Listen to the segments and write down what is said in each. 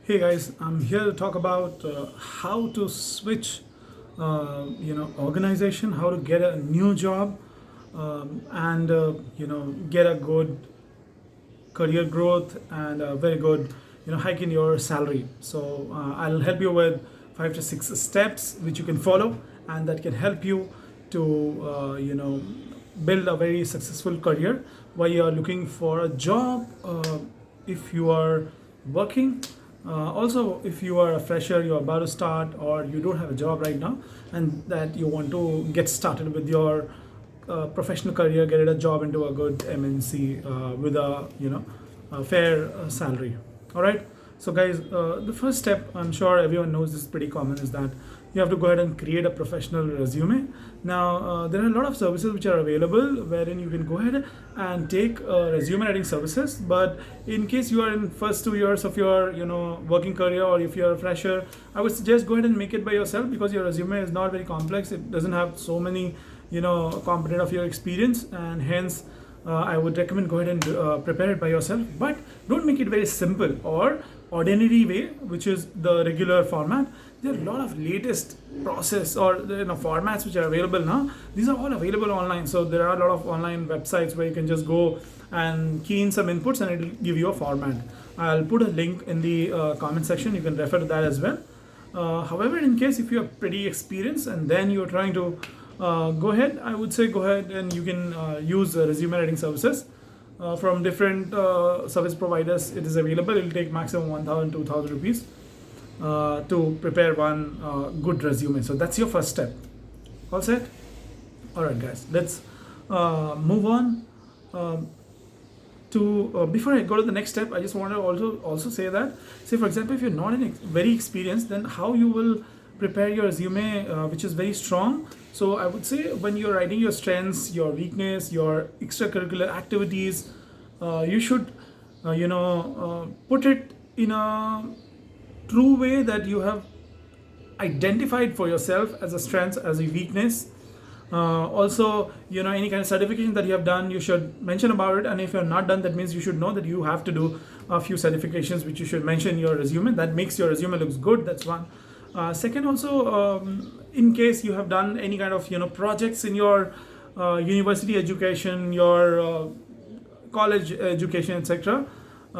Hey guys, I'm here to talk about how to switch, organization, how to get a new job, and get a good career growth and a very good, hike in your salary. So I'll help you with 5 to 6 steps which you can follow, and that can help you to, build a very successful career while you are looking for a job. If you are working, also, if you are a fresher, you're about to start, or you don't have a job right now, and that you want to get started with your professional career, get a job into a good MNC with a fair salary. All right. So, guys, the first step, I'm sure everyone knows this is pretty common, is that you have to go ahead and create a professional resume. Now, there are a lot of services which are available wherein you can go ahead and take resume writing services. But in case you are in first 2 years of your working career, or if you're a fresher, I would suggest go ahead and make it by yourself, because your resume is not very complex. It doesn't have so many component of your experience, and hence I would recommend go ahead and prepare it by yourself. But don't make it very simple or ordinary way, which is the regular format. There are a lot of latest process or formats which are available now. These are all available online. So there are a lot of online websites where you can just go and key in some inputs and it will give you a format. I'll put a link in the comment section. You can refer to that as well. However, in case if you are pretty experienced and then you're trying to go ahead, I would say go ahead and you can use resume writing services from different service providers. It is available. It will take maximum 1,000, 2,000 rupees to prepare one good resume. So that's your first step. All set? All right, guys. Let's move on. Before I go to the next step, I just want to also say that, say for example, if you're not very experienced, then how you will prepare your resume, which is very strong. So I would say when you're writing your strengths, your weakness, your extracurricular activities, you should put it in a true way that you have identified for yourself as a strength, as a weakness. Also, any kind of certification that you have done, you should mention about it. And if you're not done, that means you should know that you have to do a few certifications which you should mention in your resume. That makes your resume looks good. That's one. Second, also, in case you have done any kind of projects in your university education, your college education, etc.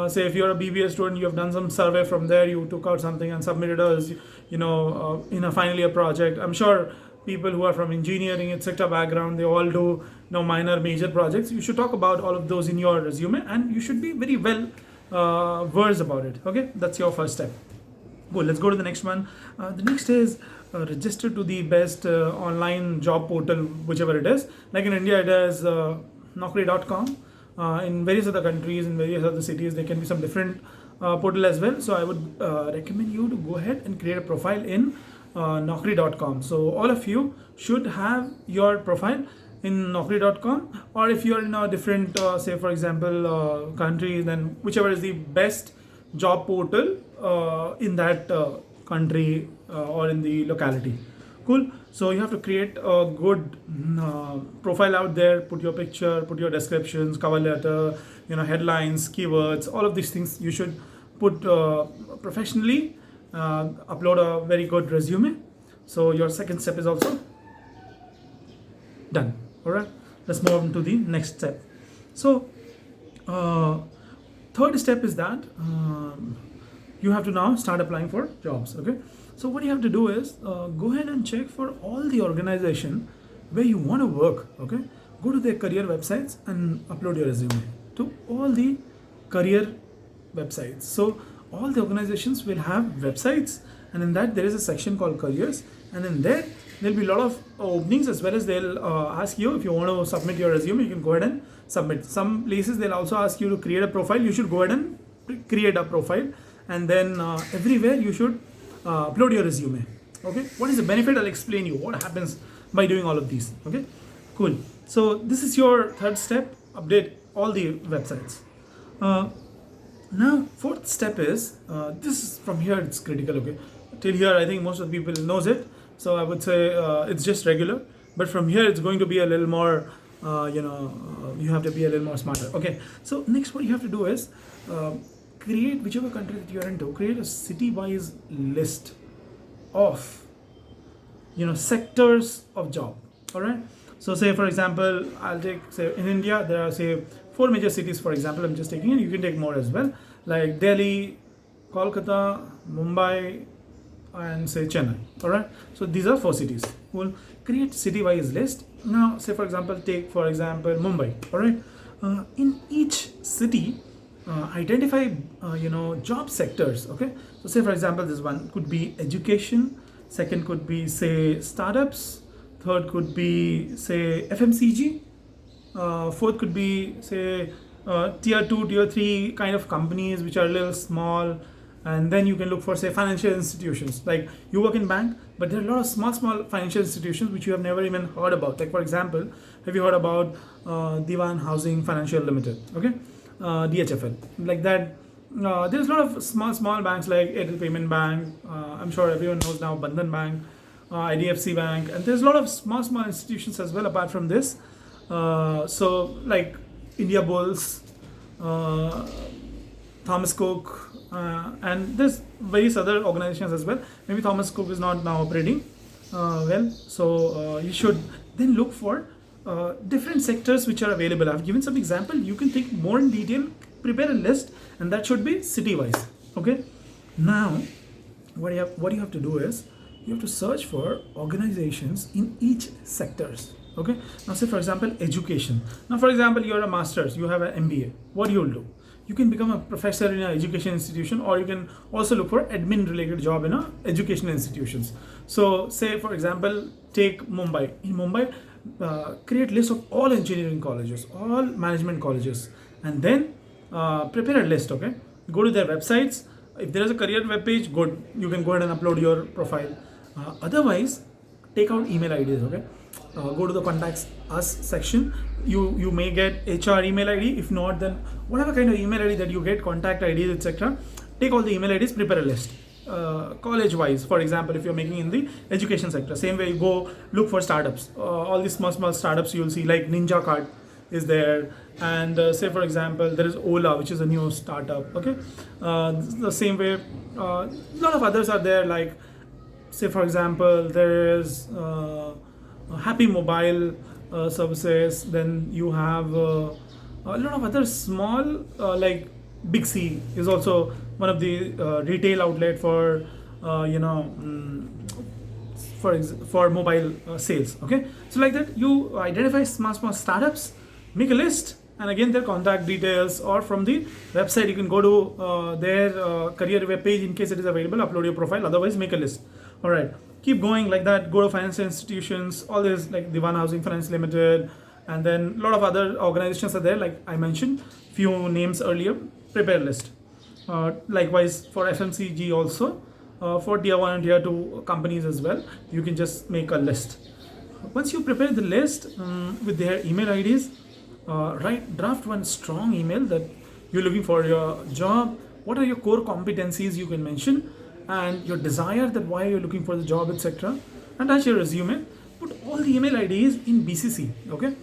Say if you're a BBA student, you have done some survey from there, you took out something and submitted as in a final year project. I'm sure people who are from engineering, etc. background, they all do minor, major projects. You should talk about all of those in your resume, and you should be very well versed about it. Okay, that's your first step. Cool. Let's go to the next one. The next is register to the best online job portal, whichever it is. Like in India, it is Naukri.com. In various other countries, in various other cities, there can be some different portal as well. So I would recommend you to go ahead and create a profile in Naukri.com. So all of you should have your profile in Naukri.com, or if you're in a different, say for example, country, then whichever is the best job portal in that country or in the locality. Cool. So you have to create a good profile out there. Put your picture, put your descriptions, cover letter, headlines, keywords, all of these things you should put professionally. Upload a very good resume. So your second step is also done. All right. Let's move on to the next step. So third step is that you have to now start applying for jobs. Okay. So what you have to do is go ahead and check for all the organization where you want to work. Okay. Go to their career websites and upload your resume to all the career websites. So all the organizations will have websites, and in that there is a section called careers, and in there there'll be a lot of openings, as well as they'll ask you if you want to submit your resume. You can go ahead and submit. Some places they'll also ask you to create a profile. You should go ahead and create a profile, and then everywhere you should upload your resume. Okay, what is the benefit? I'll explain you what happens by doing all of these. Okay, cool. So this is your third step. Update all the websites. Now fourth step is this is from here it's critical. Okay, till here I think most of the people knows it, so I would say it's just regular, but from here it's going to be a little more you have to be a little more smarter. Okay, so next what you have to do is create, whichever country that you're into, create a city-wise list of sectors of job. All right. So say for example, I'll take, say in India there are, say, four major cities, for example, I'm just taking, and you can take more as well, like Delhi, Kolkata, Mumbai, and say Chennai. All right. So these are four cities. We'll create city-wise list. Now say for example, take for example Mumbai. All right. In each city, identify job sectors. Okay. So say for example, this one could be education, second could be say startups, third could be say FMCG, fourth could be say tier 2, tier 3 kind of companies which are a little small. And then you can look for say financial institutions, like you work in bank, but there are a lot of small financial institutions which you have never even heard about. Like for example, have you heard about Diwan Housing Financial Limited? Okay. DHFL, like that. There's a lot of small banks like Airtel Payment Bank. I'm sure everyone knows now Bandhan Bank, IDFC Bank, and there's a lot of small institutions as well apart from this. So like India Bulls, Thomas Cook, and there's various other organizations as well. Maybe Thomas Cook is not now operating well, so you should then look for different sectors which are available. I've given some example. You can think more in detail, prepare a list, and that should be city-wise. Okay. Now, what you have to do is you have to search for organizations in each sectors. Okay. Now, say for example, education. Now, for example, you're a master's, you have an MBA. What you'll do? You can become a professor in an education institution, or you can also look for admin-related job in a educational institutions. So, say for example, take Mumbai. In Mumbai, create list of all engineering colleges, all management colleges, and then prepare a list. Okay, go to their websites. If there is a career web page, good, you can go ahead and upload your profile. Otherwise, take out email IDs. Okay, go to the contacts us section. You may get HR email ID. If not, then whatever kind of email ID that you get, contact IDs, etc. Take all the email IDs, prepare a list. College wise, for example, if you're making in the education sector, same way you go look for startups. All these small startups you'll see, like Ninja Card is there, and say for example there is Ola, which is a new startup. Okay. The same way a lot of others are there, like say for example there is Happy Mobile services. Then you have a lot of other small like Big C is also one of the retail outlet for for mobile sales. Okay, so like that you identify small startups, make a list, and again their contact details, or from the website you can go to their career web page in case it is available, upload your profile, otherwise make a list. All right, keep going like that. Go to financial institutions, all this like Diwan Housing Finance Limited, and then a lot of other organizations are there, like I mentioned few names earlier. Prepare list. Likewise for FMCG also, for tier 1 and tier 2 companies as well, you can just make a list. Once you prepare the list with their email IDs, draft one strong email that you're looking for your job, what are your core competencies you can mention, and your desire, that why you're looking for the job, etc. And attach your resume. Put all the email IDs in BCC. Okay.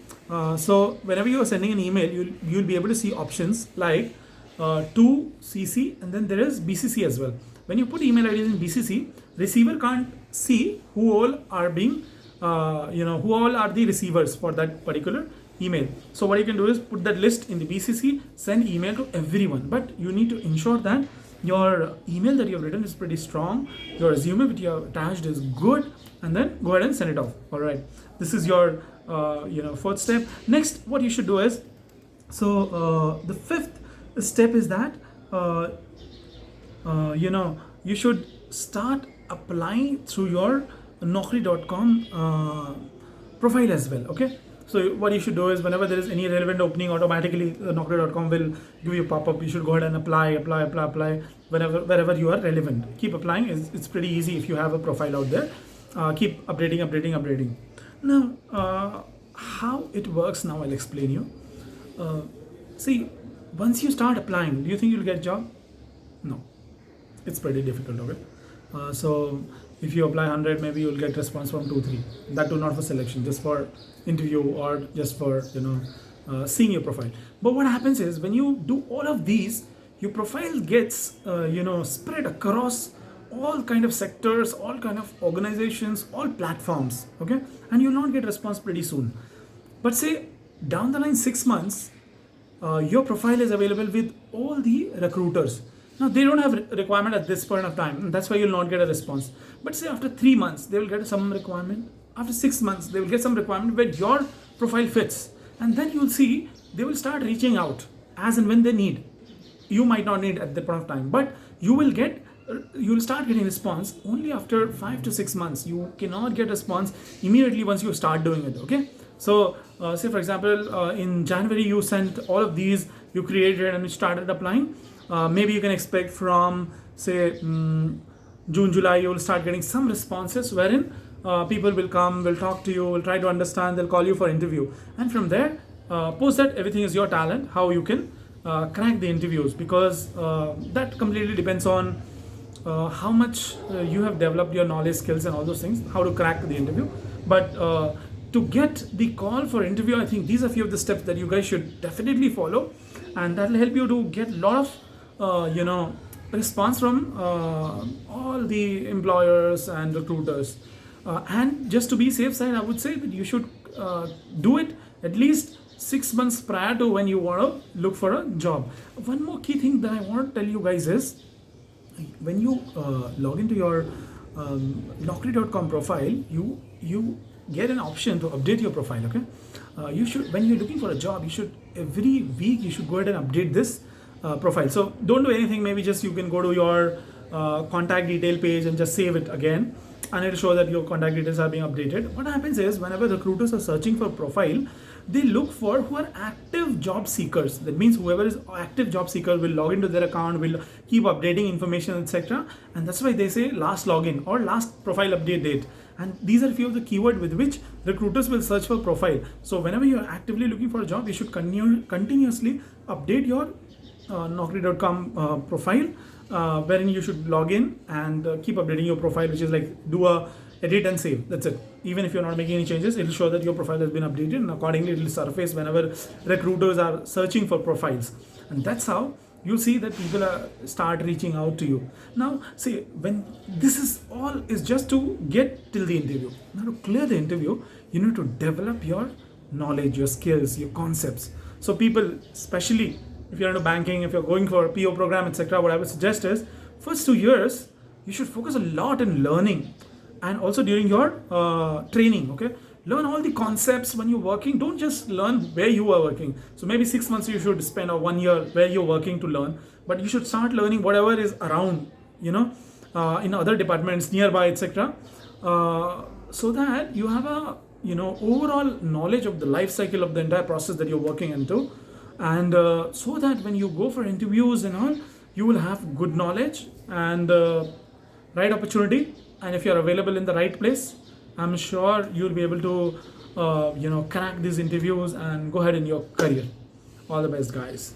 So whenever you are sending an email, you'll be able to see options like to CC, and then there is BCC as well. When you put email IDs in BCC, receiver can't see who all are being who all are the receivers for that particular email. So what you can do is put that list in the BCC, send email to everyone, but you need to ensure that your email that you have written is pretty strong, your resume which you have attached is good, and then go ahead and send it off. All right, this is your fourth step. Next, what you should do is, so the fifth step is that you should start applying through your Naukri.com profile as well. Okay, so what you should do is, whenever there is any relevant opening, automatically Naukri.com will give you a pop-up. You should go ahead and apply wherever you are relevant. Keep applying. It's pretty easy if you have a profile out there. Keep updating. Now, how it works now, I'll explain you. See, once you start applying, do you think you'll get a job? No, it's pretty difficult. Okay, so if you apply 100, maybe you'll get response from 2-3. That too not for selection, just for interview, or just for seeing your profile. But what happens is, when you do all of these, your profile gets spread across all kind of sectors, all kind of organizations, all platforms, okay, and you'll not get response pretty soon. But say down the line 6 months, your profile is available with all the recruiters. Now they don't have requirement at this point of time, and that's why you'll not get a response. But say after 3 months, they will get some requirement. After 6 months, they will get some requirement where your profile fits, and then you'll see they will start reaching out as and when they need. You might not need at the point of time, but you'll start getting response only after 5 to 6 months. You cannot get response immediately once you start doing it. Okay, so say for example, in January you sent all of these, you created and you started applying. Maybe you can expect from say June, July, you will start getting some responses wherein people will come, will talk to you, will try to understand, they'll call you for interview, and from there, post that everything is your talent, how you can crack the interviews, because that completely depends on how much you have developed your knowledge, skills, and all those things, how to crack the interview. But to get the call for interview, I think these are few of the steps that you guys should definitely follow, and that will help you to get a lot of response from all the employers and recruiters. And just to be safe side, I would say that you should do it at least 6 months prior to when you want to look for a job. One more key thing that I want to tell you guys is, when you log into your Naukri.com profile, you get an option to update your profile. Okay, you should, when you're looking for a job, you should every week you should go ahead and update this profile. So don't do anything. Maybe just you can go to your contact detail page and just save it again, and it'll show that your contact details are being updated. What happens is, whenever recruiters are searching for profile, they look for who are active job seekers. That means whoever is active job seeker will log into their account, will keep updating information, etc. And that's why they say last login or last profile update date. And these are a few of the keywords with which recruiters will search for profile. So whenever you are actively looking for a job, you should continuously update your Naukri.com profile, wherein you should log in and keep updating your profile, which is like do a edit and save. That's it. Even if you're not making any changes, it will show that your profile has been updated, and accordingly it will surface whenever recruiters are searching for profiles. And that's how you'll see that people start reaching out to you. Now, see, when this is all is just to get till the interview. Now, to clear the interview, you need to develop your knowledge, your skills, your concepts. So people, especially if you're into banking, if you're going for a PO program, etc., what I would suggest is, first 2 years, you should focus a lot in learning, and also during your training. Okay, learn all the concepts when you're working. Don't just learn where you are working. So maybe 6 months you should spend, or 1 year where you're working to learn, but you should start learning whatever is around, in other departments nearby, etc., so that you have a overall knowledge of the life cycle of the entire process that you're working into, and so that when you go for interviews and all, you will have good knowledge and right opportunity. And if you're available in the right place, I'm sure you'll be able to crack these interviews and go ahead in your career. All the best, guys.